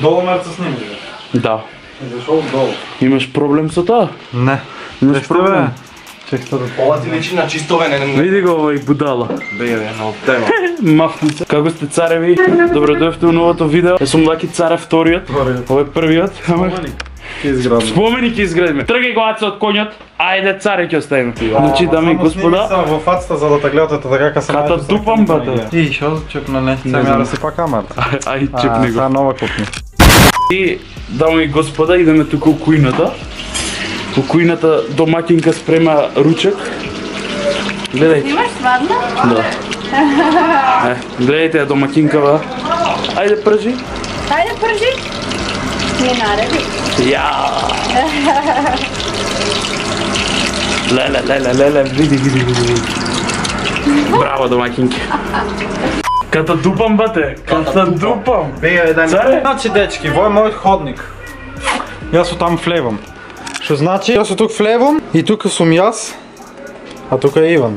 Долу мерца сними. Да. Зашол долу. Имаш проблем со тоа? Не. Имаш проблем? Ова ти личи на чистовен. Види го овој будала. Беје, но тема. Мафница. Како сте цареви? Добро дојдовте у новото видео. Јас сум Лаки Царев вториот. Овој првиот. Споменик изградиме. Тргај го аца од коњот. Ајде царе ќе оставиме. Значи дами и господа, Само во фацата за да те гледате така се ката тупам бате. И шо чепна не. Сам ја расипа камерата. Ај чепни го. Са нова купни. И дами и господа, идеме тука у кујната. У кујната домаќинка спрема ручек. Гледајте. Имаш свадна? Да. Гледајте ја домаќинкава. Ајде пржи. Ајде пржи. Не нареди. Ја. Леле, види. Браво домаќинке. Ката дупам бате, ката дупам. Беја да Царе? Значи дечки, во е мојот ходник. Јас сум таму влевам. Што значи, јас сум тук влевам и тука сум јас, а тука е Иван.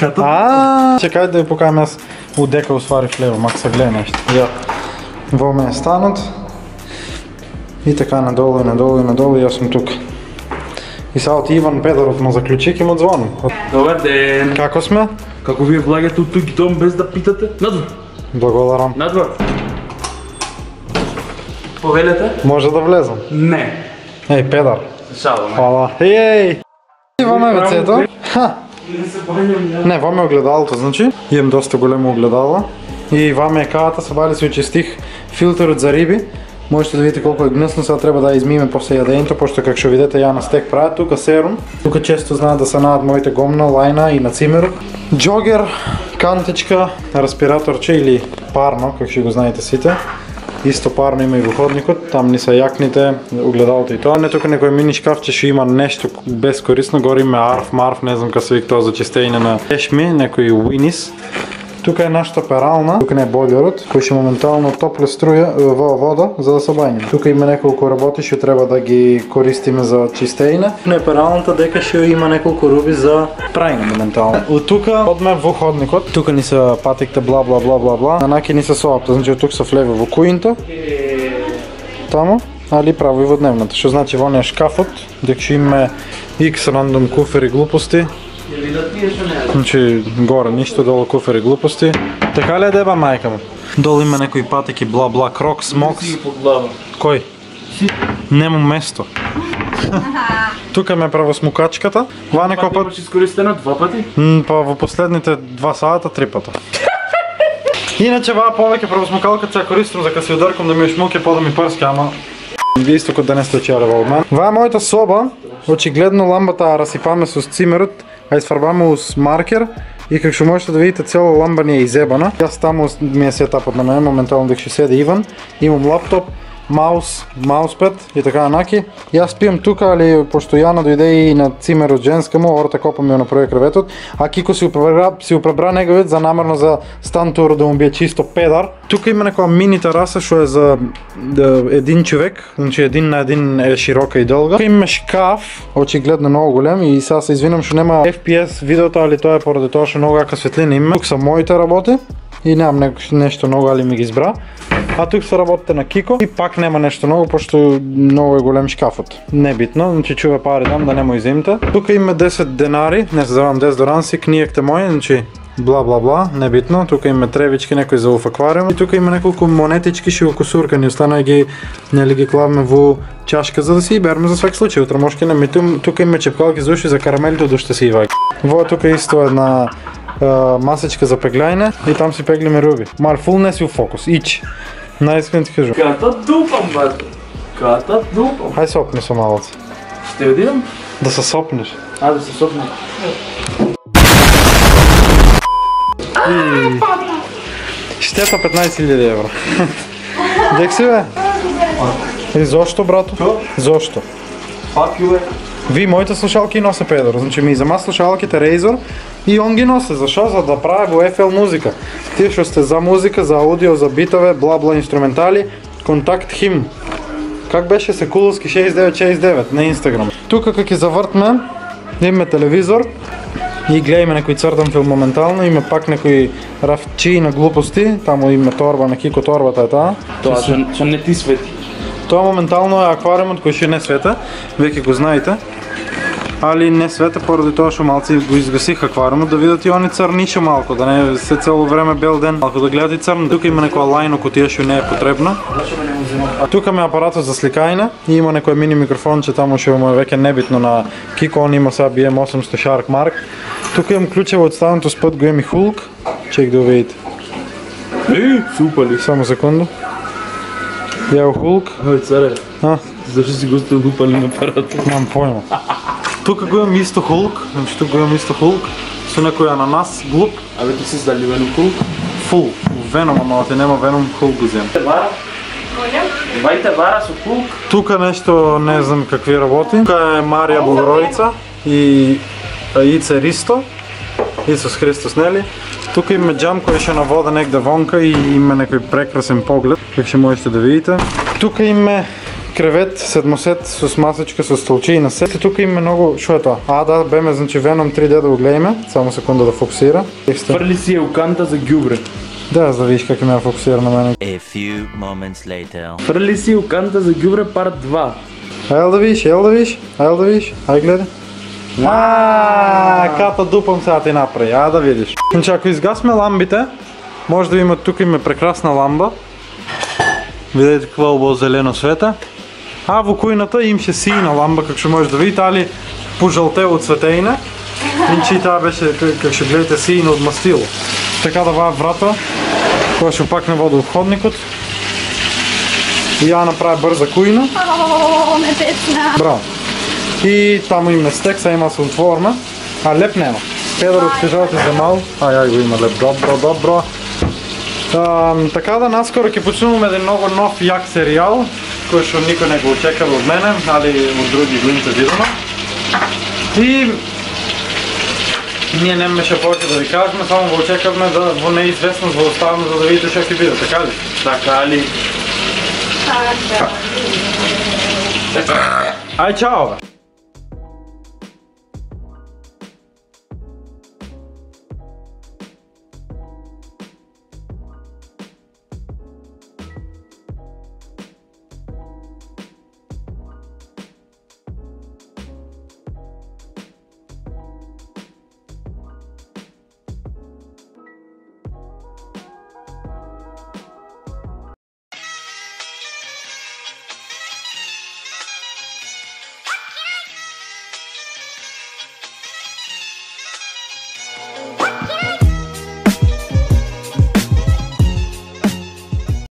Чекај да ја покажам јас у дека усвари влевам, ако се гледа нешто. Ја. Во ме е станот. И така надолу, јас сум тука. И сега од Иван Педаров ме заклучи ке му звонам. Добар ден. Како сме? Како вие влагате у тук дом без да питате? Надвор. Благодарам. Надвор. Повелете? Може да влезам? Не. Еј, Педар. Шаламе. Фала. Еј! Ваме е вецето. Не се бајам ја. Не, ваме е огледалото, значи. Имам доста големо огледало. И ваме е кавата, се бали се очистих филтерот за риби. Можете да видите колко е гнесно, сега треба да измиме после јадењето, пошто како што видите ја на стек правят тука серум. Тука често знаат да се наат моите гомна, лајна и на цимерот. Джогер, кантичка, респираторче или парно, како што го знаете сите. Исто парно има и во ходникот, там ни се јакните, огледалото и тоа. Не тука некој мини шкафче што има нешто безкорисно, гори има арф, не знам како се вика тоа за чистење на ешми, некој Уинис. Тука е нашата перална, тука не е бойлерот, кој ќе моментално топле струја во вода за да се бајне. Тука има неколку работи што треба да ги користиме за чистење. Не пералната дека што има неколку руби за прајне моментално. Од тука одме во ходникот. Тука ни се патикте бла. Нанаки ни се соапта, значи од тука се влева во кујинта. Тамо, али право и во дневната. Што значи во неја шкафот, дека ќе имаме X рандом куфери глупости. Значи горе ништо, долу куфери глупости. Така ли е деба мајка му? Долу има некои патики бла, крокс, мокс. Кој? Нема место. Тука ме правосмукачката. Ва некој пат... Имаш искористено 2 пати? Па во последните 2 сата 3 пата. Иначе ваа повеќе правосмукалката се користам за кога се ударкам да ми шмуке по да ми прска, ама... Вие исто кога да не сте очарава од мен. Ваа е мојата соба. Очигледно ламбата ја расипаме со цимерот, а изфарбаме с маркер и како што можете да видите цела ламба ни е изебана. Јас таму ми е сетапот на мене, моментално дека ќе седи Иван. Имам лаптоп, мауспад и така наки. Јас пијам тука, али пошто Јана дојде и на цимерот женска му, ората копа ми ја направи креветот, а Кико си упребра неговиот за намерно за стантур да му бие чисто педар. Тука има некоја мини тераса што е за един човек, значи един на един е широка и долга. Тука има шкаф, очигледно многу голем и сега се извинам што нема FPS видеото, али тоа е поради тоа што многу јака светлина има. Тук се моите работи и немам нешто многу, али ми ги избра. А тук се работите на Кико и пак нема нешто многу, пошто многу е голем шкафот. Небитно, значи чува пари дам да не му иземте. Тука има 10 денари, не се забравам 10 доранси, книјакте мои, значи бла, небитно. Тука има тревички, некои за уф аквариум. И тука има неколку монетички шивокосуркани, останаа ги, нели ги клаваме во чашка за да си береме за свак случај. Утре може ке намитим, тука има чепкалки за уши за карамелите до што си ивај. Во тука исто една масечка за пеглајне и там си пеглиме руби. Мар фул не си у фокус, ич. Најискрено ти кажу. Ката дупам, бате. Ката дупам. Хај сопни со малоце. Ще одидам? Да се сопнеш. Да се сопнеш. Штета 15.000 евро. Дек си бе? И зошто, брато? Зошто? Fuck you, бе. Ви моите слушалки носе Педро, значи ми зама слушалките Razer и он ги носе. Зашо? За да прави во FL музика. Тие што сте за музика, за аудио, за битове, бла инструментали, контакт хим. Как беше Секуловски 6969 на Инстаграм. Тука како ќе завртме, имаме телевизор И гледаме некои цртам филм моментално, има пак некои рафчи на глупости, тамо има торба на Кико, торбата е таа. Тоа што не ти свети. Тоа моментално е аквариумот кој што не света, веќе го знаете. Али не света поради тоа што малци го изгасих аквариумот да видат и они црнише малко, да не се цело време бел ден, малко да гледат и црн. Тука има некоја лајно кутија што не е потребна. А тука ми е апаратот за сликање и има некој мини микрофонче таму што му е веќе небитно на Кико, он има сега BM800 Shark Mark. Тука имам клучево од ставното спот, го имам и Hulk. Чек да го видите. Супали. Само секунду. Јао Hulk. Ај царе. А? Зашто си го сте лупали на апаратот? Немам појма. Тука го имам исто Hulk, значи тука го имам исто Hulk со некој ананас глуп. Абе ти си здали Venom Hulk? Фул, Venom, ама оте нема Venom, Hulk го земам. Вара? Вајте вара со Hulk? Тука нешто не знам какви работи. Тука е Марија Богородица и Ице Ристо, Исус Христос, нели? Тука има джам кој ше на вода негде вонка и има некој прекрасен поглед, како ќе можете да видите. Тука има кревет, седмосет с масечка, с столчи и насет. Тука има многу, шо е тоа? А, да, беме, значи Venom 3D да го гледаме. Само секунда да фокусира. Фрли си еуканта за ѓубре. Да, за да видиш како ме ја фокусира на мене. A few moments later. Фрли си еуканта за ѓубре парт 2. Ајде да видиш, ајде да видиш, ајде гледај. Ката дупам сега ти направи, ајде да видиш. Значи ако изгасме ламбите, може да има, тука има прекрасна ламба. Видете каква убаво зелено свете. А во кујната имаше сина ламба, како што може да видите, али пожалтело цветеина. Инче и таа беше, како што гледате, сина од мастило. Така да ваа врата, која што пакне водоотходникот. И ја направи брза кујна. О, небесна. Браво. И таму има стек, сега има се отворна, а леп нема. Педро откажавате за мал, ај го има леп, добро. Така да наскоро ќе почнуваме еден многу нов јак серијал, кој што никој не го очекува од мене, али од други го интервјирано. И ние немаше повеќе да ви кажеме, само го очекавме да во неизвестност во оставаме за да видите што ќе биде, така ли? Така ли? Така. Ај чао!